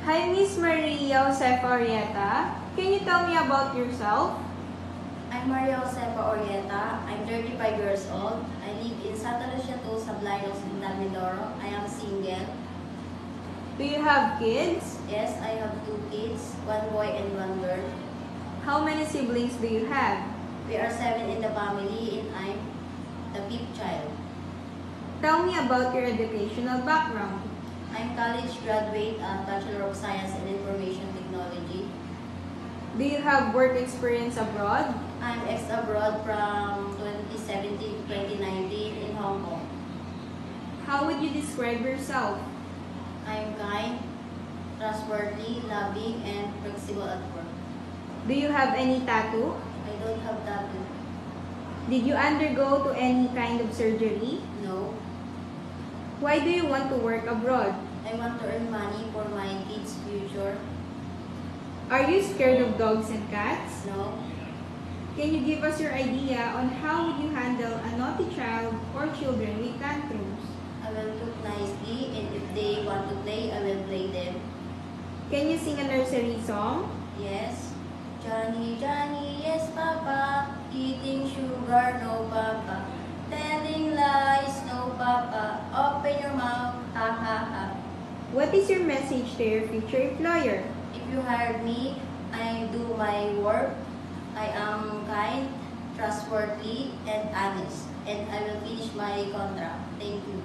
Hi, Miss Maria Josefa Orieta. Can you tell me about yourself? I'm Maria Josefa Orieta. I'm 35 years old. I live in Santa Lucia 2, Sablayos, Inland Mindoro. I am single. Do you have kids? Yes, I have 2 kids, 1 boy and 1 girl. How many siblings do you have? We are 7 in the family and I'm the 5th child. Tell me about your educational background. I'm college graduate at Bachelor of Science in Information Technology. Do you have work experience abroad? I'm ex-abroad from 2017 to 2019 in Hong Kong. How would you describe yourself? I'm kind, trustworthy, loving, and flexible at work. Do you have any tattoo? I don't have tattoo. Did you undergo to any kind of surgery? No. Why do you want to work abroad? I want to earn money for my kids' future. Are you scared of dogs and cats? No. Can you give us your idea on how would you handle a naughty child or children with tantrums? I will cook nicely, and if they want to play, I will play them. Can you sing a nursery song? Yes. Johnny, Johnny, yes, Papa. Eating sugar, no, Papa. Telling lies, no, Papa. Open your mouth, ha, ha, ha. What is your message to your future employer? If you hired me, I do my work. I am kind, trustworthy, and honest. And I will finish my contract. Thank you.